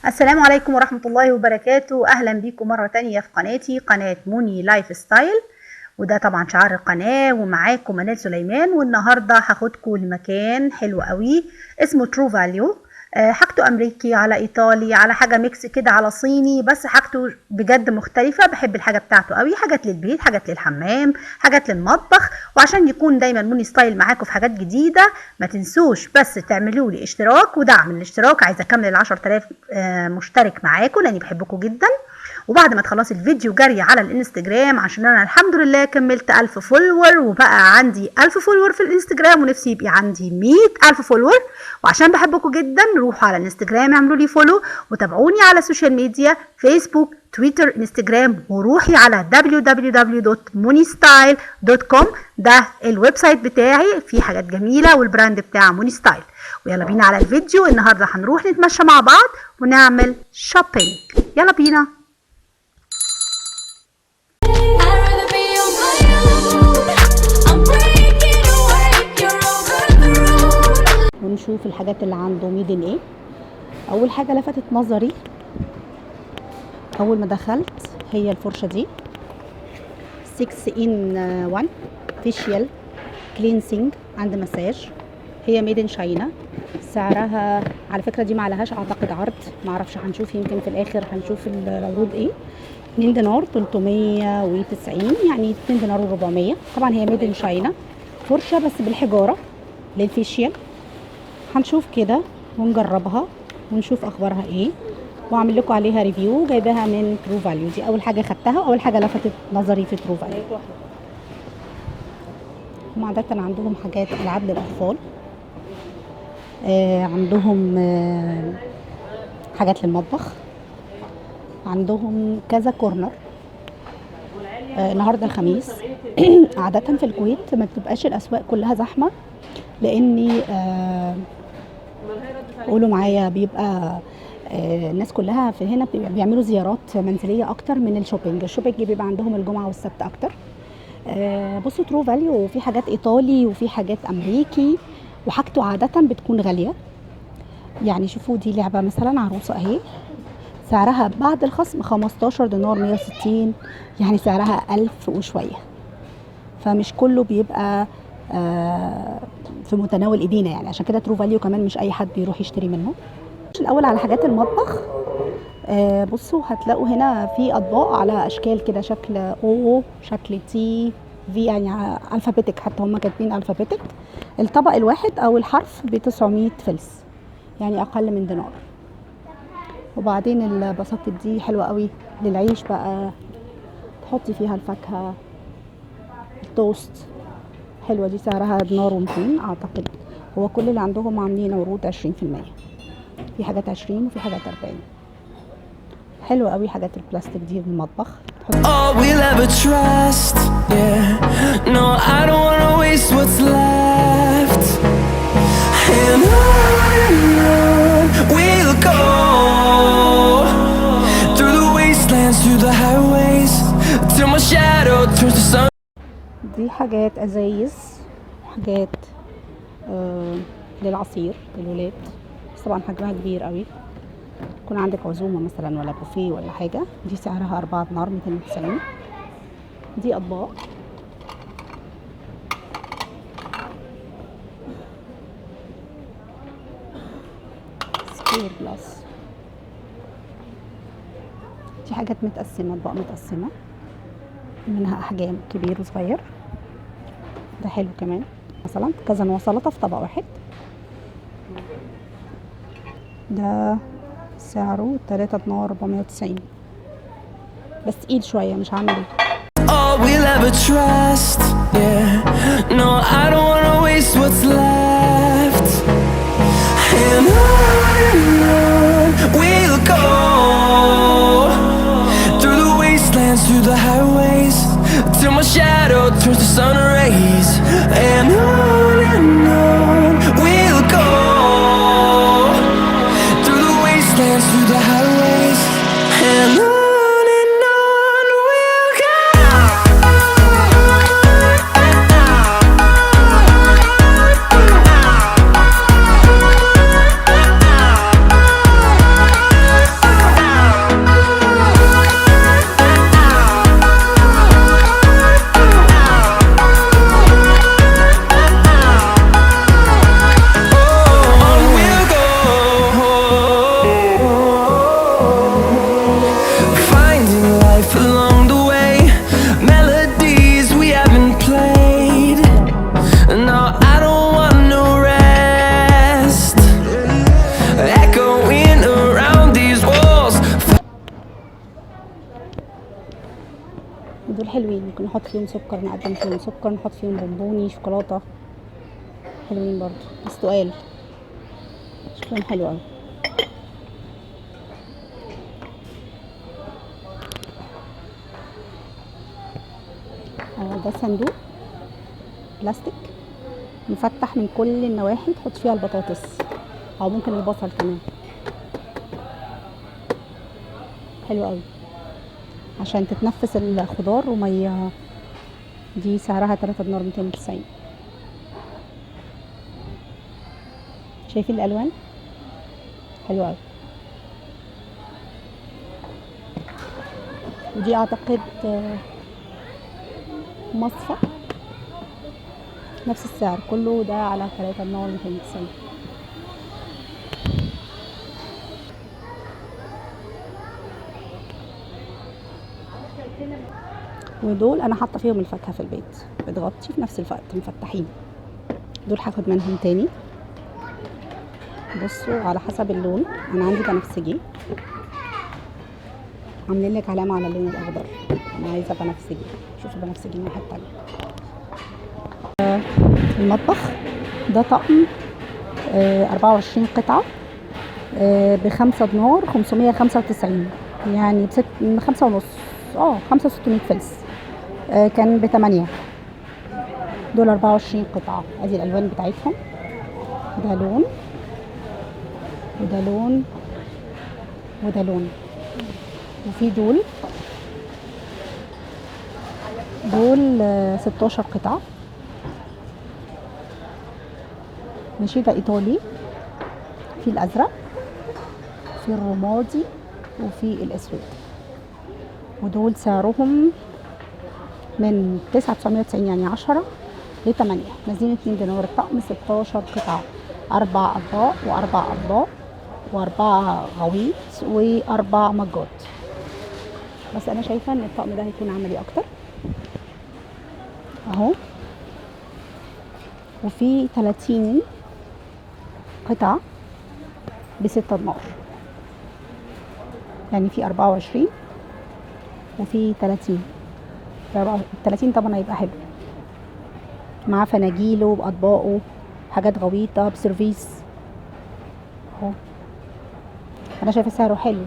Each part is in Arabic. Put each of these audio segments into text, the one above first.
السلام عليكم ورحمة الله وبركاته. أهلا بيكم مرة تانية في قناتي، قناة موني لايف ستايل، وده طبعا شعار القناة، ومعاكم منال سليمان. والنهاردة هاخدكم لمكان حلو قوي اسمه ترو فاليو. حاجته أمريكي على إيطالي على حاجة ميكس كده على صيني، بس حاجته بجد مختلفة. بحب الحاجة بتاعته قوي، حاجات للبيت، حاجات للحمام، حاجات للمطبخ. وعشان يكون دايما موني ستايل معاكم في حاجات جديدة، ما تنسوش بس تعملوا لي اشتراك ودعم الاشتراك. عايزة أكمل 10,000 مشترك معاكم لأني بحبكم جدا. وبعد ما تخلصي الفيديو جري على الانستجرام، عشان انا الحمد لله كملت 1000 فولور، وبقى عندي 1000 فولور في الانستجرام، ونفسي يبقى عندي 100,000 فولور. وعشان بحبكم جدا، روحوا على الانستجرام اعملوا لي فولو، وتابعوني على السوشيال ميديا فيسبوك تويتر انستجرام، وروحي على www.monistyle.com. ده الويب سايت بتاعي، فيه حاجات جميله، والبراند بتاع موني ستايل. ويلا بينا على الفيديو. النهارده هنروح نتمشى مع بعض ونعمل شوبينج. يلا بينا. ونشوف الحاجات اللي عنده ميدن ايه. اول حاجه لفتت نظري اول ما دخلت هي الفرشه دي 6 in 1 فيشيال كلينسينج عند مساج. هي ميدن شاينا. سعرها على فكره دي ما عليهاش اعتقد عرض، ما اعرفش، هنشوف يمكن في الاخر هنشوف العروض ايه. 2 دينار 390، يعني 2 دينار و400. طبعا هي ميدن شاينا، فرشه بس بالحجاره للفيشيال. هنشوف كده ونجربها ونشوف اخبارها ايه، واعمل لكم عليها ريفيو. جايباها من ترو فاليو، دي اول حاجه خدتها واول حاجه لفتت نظري في ترو فاليو. هم عاده عندهم حاجات العاب للاطفال، عندهم حاجات للمطبخ، عندهم كذا كورنر. النهارده الخميس. عاده في الكويت ما بتبقاش الاسواق كلها زحمه، لاني قولوا معايا بيبقى الناس كلها في هنا بيعملوا زيارات منزليه اكتر من الشوبينج. الشوبينج بيبقى عندهم الجمعه والسبت اكتر. بصوا ترو فاليو في حاجات ايطالي وفي حاجات امريكي، وحاجته عاده بتكون غاليه. يعني شوفوا دي لعبه مثلا عروسه اهي، سعرها بعد الخصم 15 دينار 160، يعني سعرها 1000 وشويه. فمش كله بيبقى في متناول ايدينا، يعني عشان كده ترو فاليو كمان مش اي حد بيروح يشتري منه. الاول على حاجات المطبخ. بصوا هتلاقوا هنا في اطباق على اشكال كده، شكل او، شكل تي، في، يعني الفابيتك، حتى هم كاتبين الفابيتك. الطبق الواحد او الحرف ب 900 فلس، يعني اقل من دينار. وبعدين البساطة دي حلوه قوي للعيش بقى، تحطي فيها الفاكهه، التوست. حلوه دي، سعرها دينار و200 اعتقد. هو كل اللي عندهم عاملين عروض 20%، في حاجات 20 وفي حاجات 40. حلوه قوي حاجات البلاستيك دي للمطبخ. All we'll ever trust, yeah. No, I don't wanna waste what's left. And on we'll go, through the wastelands, through the highways, till my shadow turns to sun. دي حاجات ازايز، حاجات للعصير للولاد، بس طبعا حجمها كبير قوي. يكون عندك عزومه مثلا ولا بوفيه ولا حاجه. دي سعرها 4 دينار 290. دي اطباق سكير بلس. دي حاجات متقسمه، اطباق متقسمه منها احجام كبير وصغير. ده حلو كمان، مثلا كذا نوع سلطه في طبق واحد. ده سعره 3 دينار 490، بس تقيل شويه مش عامل. All we'll ever trust, yeah. No, I don't wanna waste what's left. And on we'll go, through the wastelands, through the highways, till my shadow turns to sun rays. And on we'll go, through the wastelands, through the highways, and on. ممكن نحط فيهم سكر، نقدم فيهم سكر، نحط فيهم بونبوني شوكولاته، حلوين برضو بس تقال، شكلهم حلو قوي. ده صندوق بلاستيك مفتح من كل النواحي، تحط فيها البطاطس او ممكن البصل كمان، حلو قوي عشان تتنفس الخضار وما دي سعرها 3 دينار 290. شايفين الالوان حلوه قوي. ودي اعتقد مصفى نفس السعر كله ده على 3 دينار 290. ودول انا حاطه فيهم الفاكهه في البيت، بتغطي في نفس الوقت مفتحين. دول هاخد منهم تاني، بصوا على حسب اللون. انا عندي بنفسجي، عاملين لك علامه على اللون الاخضر، انا عايزه بنفسجي. شوفوا بنفسجي الناحيه التانيه. المطبخ ده طقم 24 قطعه ب5 دينار 595، يعني ب5 ونص، 5600 فلس. كان ب8. دول 24 قطعه. ادي الالوان بتاعتهم، ده لون وده لون وده لون. وفي دول 16 قطعه ماشي. ده ايطالي، في الازرق، في الرمادي، وفي الاسود. ودول سعرهم من 9,990 يعني 10 ل8، نازلين 2 دينار الطقم. 16 قطعه، 4 اطباق و4 اطباق و4 غويط و4 مجات. بس انا شايفه ان الطقم ده هيكون عملي اكتر اهو. وفي 30 قطعه ب6 دينار، يعني في 24 وفي 30. 30 طبعا هيبقى حلو مع فناجيله باطباقه، حاجات غويطه بسيرفيس اهو. انا شايفه سعره حلو.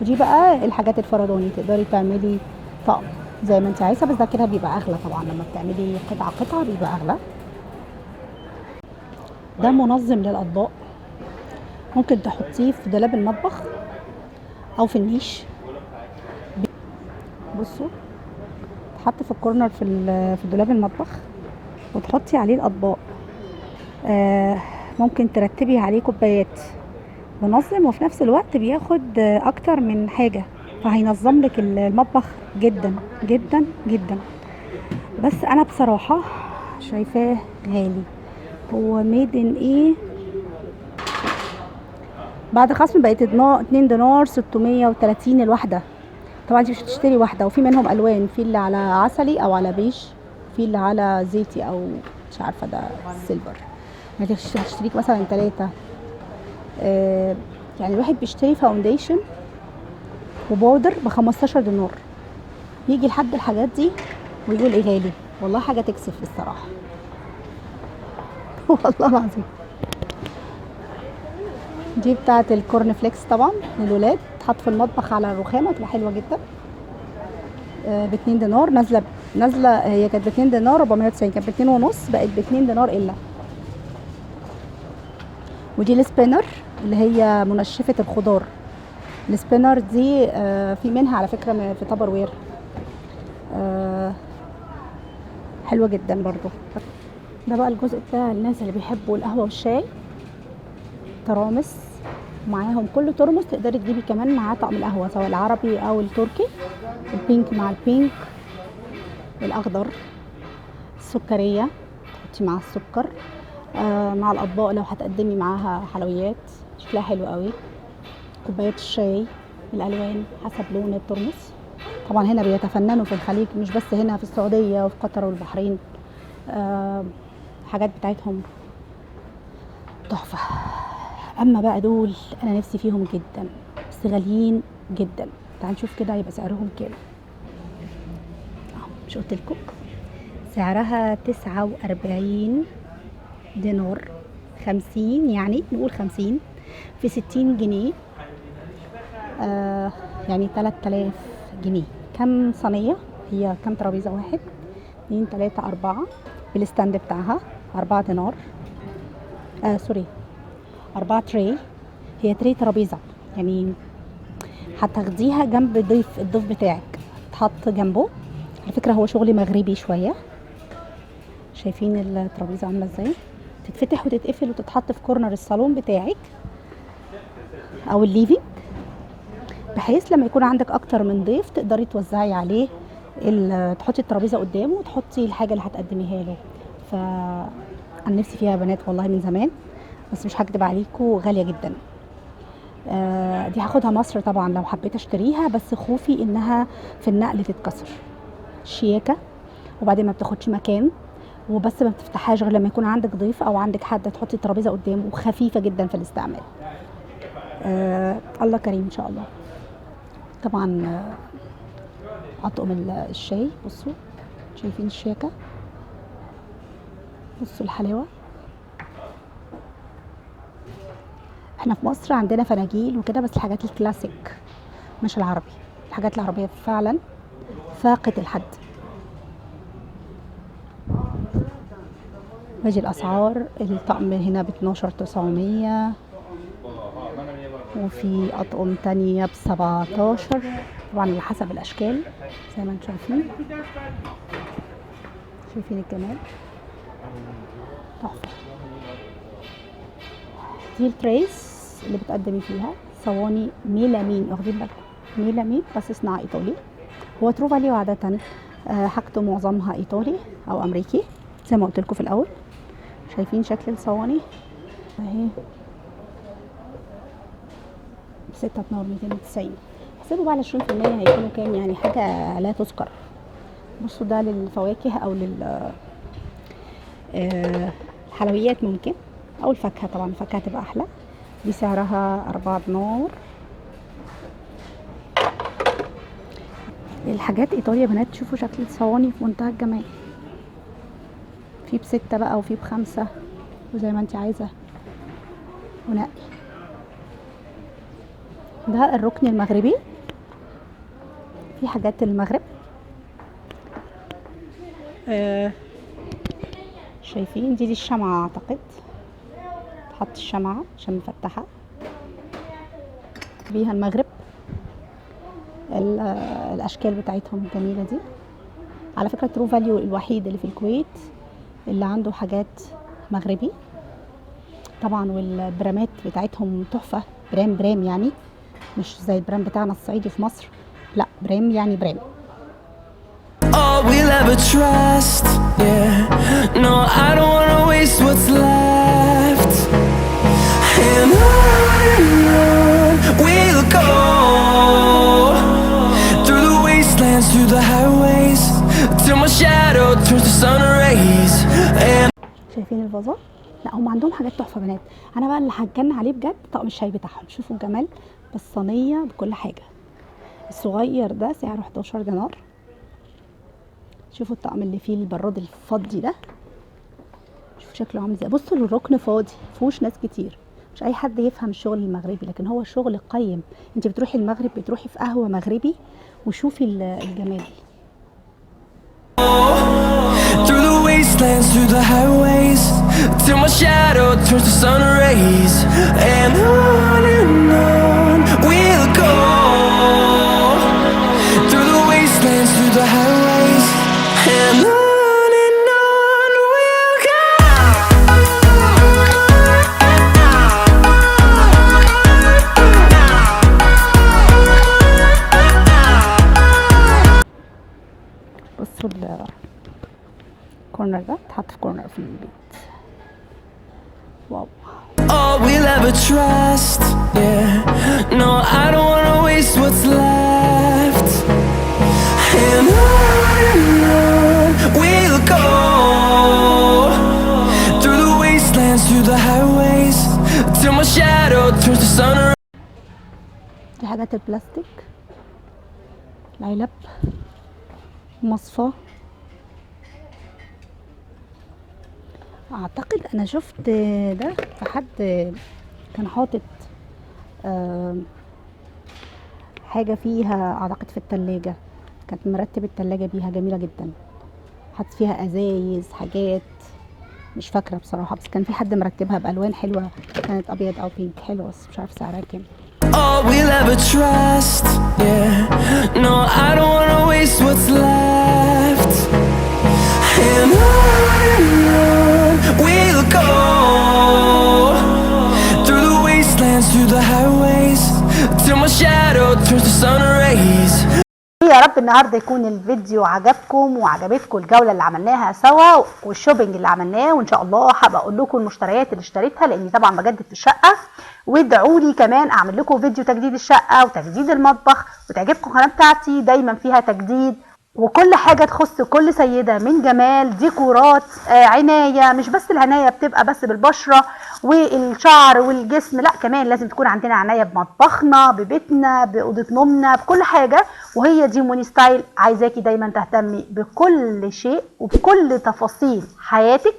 ودي بقى الحاجات الفرداني، تقدري تعملي طقم زي ما انت عايزه، بس ده كده بيبقى اغلى طبعا لما بتعملي قطعه قطعه بيبقى اغلى. ده منظم للاطباق، ممكن تحطيه في دولاب المطبخ او في النيش. بصوا تحط في الكورنر في دولاب المطبخ، وتحطي عليه الاطباق. ممكن ترتبي عليه كوبايات. منظم وفي نفس الوقت بياخد اكتر من حاجه، فهينظم لك المطبخ جدا جدا جدا. بس انا بصراحه شايفاه غالي. هو ميد ان ايه؟ بعد خصم بقت 2 دينار 630 الواحده. طبعا انت مش هتشتري واحده، وفي منهم الوان، في اللي على عسلي او على بيج، في اللي على زيتي او مش عارفه ده سيلفر. يعني هتشتريك مثلا 3. يعني الواحد بيشتري فاونديشن وبودر ب15 دينار، يجي لحد الحاجات دي ويقول ايه غالي. والله حاجه تكسف الصراحه والله العظيم. دي بتاعه الكورن فليكس طبعا للولاد، تحط في المطبخ على الرخامه، تبقى حلوه جدا. ب2 دينار. نازله هي كانت ب2 دينار 490، كانت ب2 ونص، بقت ب2 دينار الا. ودي السبينر اللي هي منشفه الخضار. السبينر دي في منها على فكره في تابر وير، حلوه جدا برضو. ده بقى الجزء بتاع الناس اللي بيحبوا القهوه والشاي. ترامس معاهم، كل ترمس تقدري تجيبي كمان معاه طقم القهوه، سواء العربي او التركي. البينك مع البينك، الاخضر، السكريه تحطي معاها السكر، مع الاطباق لو هتقدمي معاها حلويات شكلها حلو قوي. كوبايات الشاي، الالوان حسب لون الترمس. طبعا هنا بيتفننوا في الخليج، مش بس هنا، في السعوديه وفي قطر والبحرين. حاجات بتاعتهم تحفه. اما بقى دول انا نفسي فيهم جدا بس غاليين جدا. تعال نشوف كده هيبقى سعرهم كام. مش قلت لكم سعرها 49 دينار، 50 يعني نقول 50 في 60 جنيه، يعني 3000 جنيه. كم صينية؟ هي كم ترابيزة؟ 1 2 3 4 بالستاند بتاعها، 4 دينار، سوري 4 تري. هي تري ترابيزة، يعني هتاخديها جنب الضيف بتاعك، تحط جنبه. على فكرة هو شغل مغربي شوية. شايفين الترابيزة عاملة ازاي؟ تتفتح وتتقفل وتتحط في كورنر الصالون بتاعك او الليفينج، بحيث لما يكون عندك اكتر من ضيف تقدري توزعي عليه تحطي الترابيزه قدامه وتحطي الحاجه اللي هتقدميها له. انا نفسي فيها بنات والله من زمان، بس مش هكدب عليكم غاليه جدا. دي هاخدها مصر طبعا لو حبيت اشتريها، بس خوفي انها في النقل تتكسر. شياكه، وبعدين ما بتاخدش مكان، وبس ما بتفتحهاش غير لما يكون عندك ضيف او عندك حد تحطي الترابيزه قدامه، وخفيفه جدا في الاستعمال. الله كريم ان شاء الله. طبعا اطقم الشاي، بصوا شايفين الشياكه، بصوا الحلاوه. احنا في مصر عندنا فناجيل وكده، بس الحاجات الكلاسيك مش العربي. الحاجات العربيه فعلا فاقت الحد. باجي الاسعار، الطقم هنا ب 12,900، وفي اطقم تانية ب17، طبعا على حسب الاشكال زي ما انتم شايفين. شايفين الجمال، تحفه. دي التريس اللي بتقدمي فيها صواني ميلامين، واخدين بالكم ميلامين بس صناعه ايطالي. هو ترو فاليو عاده حاجته معظمها ايطالي او امريكي زي ما قلت لكم في الاول. شايفين شكل الصواني اهي، 6 دينار 290. حسبوا بقى على 20% هيكونوا كام؟ يعني حاجه لا تذكر. بصوا ده للفواكه او الحلويات ممكن، او الفاكهه. طبعا الفاكهه تبقى احلى. دي سعرها 4 دينار. الحاجات ايطاليا بنات. تشوفوا شكل الصواني في منتهى الجمال، في ب6 بقى وفي ب5 وزي ما انت عايزه ونقي. ده الركن المغربي، في حاجات المغرب. شايفين دي الشمعة، اعتقد تحط الشمعة عشان مفتحة بيها المغرب. الاشكال بتاعتهم الجميلة دي. على فكرة ترو فاليو الوحيد اللي في الكويت اللي عنده حاجات مغربي طبعا، والبرامات بتاعتهم تحفة. برام يعني مش زي البرام بتاعنا الصعيدي في مصر، لا برام يعني برام. All we'll ever trust, yeah. No, I don't wanna waste what's left. And on we'll go, through the wastelands, through the highways, till my shadow turns to sun rays. And شايفين الفازات؟ لا هم عندهم حاجات تحفه بنات. انا بقى اللي هتجنن عليه بجد طقم الشاي بتاعهم. شوفوا الجمال، بالصينيه بكل حاجه. الصغير ده سعره 11 دينار. شوفوا الطقم اللي فيه البراد الفضي ده، شوفوا شكله عامل ازاي. بصوا الركن فاضي مفيهوش ناس كتير، مش اي حد يفهم الشغل المغربي، لكن هو شغل قيم. انت بتروحي المغرب بتروحي في قهوه مغربي وشوفي الجمال. Through the wastelands, through the highways, till my shadow turns to sun rays. And on we'll go, through the wastelands, through the highways, and on we'll go. بصوا الكورنر ده اتحط في كورنر في البيت. واو. All we'll ever trust, yeah. No, I don't wanna waste what's left. And on we'll go, through the wastelands, through the highways, till my shadow turns to sun. دي حاجات البلاستيك، العلب، مصفى اعتقد انا شفت ده في حد كان حاطط آه، حاجة فيها اعتقد في التلاجة، كانت مرتب التلاجة بيها جميلة جدا، حاطط فيها ازايز حاجات، مش فاكرة بصراحة، بس كان في حد مرتبها بألوان حلوة، كانت ابيض او بينك حلوة، بس مش عارفة سعرها كام. All we'll ever trust, yeah. No, I don't wanna waste what's left. And on we'll go, through the wastelands, through the highways, till my shadow turns to sun rays. يا رب النهارده يكون الفيديو عجبكم وعجبتكم الجوله اللي عملناها سوا والشوبينج اللي عملناه، وان شاء الله هبقى اقول لكم المشتريات اللي اشتريتها لاني طبعا بجدد في الشقه، وادعوا لي كمان اعمل لكم فيديو تجديد الشقه وتجديد المطبخ، وتعجبكم القناه بتاعتي دايما فيها تجديد وكل حاجه تخص كل سيده من جمال ديكورات عنايه، مش بس العنايه بتبقى بس بالبشره والشعر والجسم، لا كمان لازم تكون عندنا عنايه بمطبخنا ببيتنا باوضه نومنا بكل حاجه، وهي دي موني ستايل عايزاكي دايما تهتمي بكل شيء وبكل تفاصيل حياتك.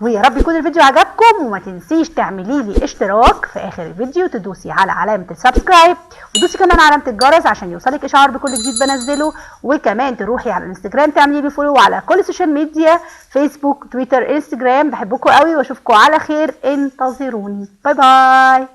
ويا رب يكون الفيديو عجبكم، وما تنسيش تعملي لي اشتراك في اخر الفيديو، تدوسي على علامه السبسكرايب ودوسي كمان علامه الجرس عشان يوصلك اشعار بكل جديد بنزله، وكمان تروحي على الانستجرام تعملي لي فولو على كل السوشيال ميديا، فيسبوك تويتر انستجرام. بحبكم قوي واشوفكم على خير، انتظروني، باي باي.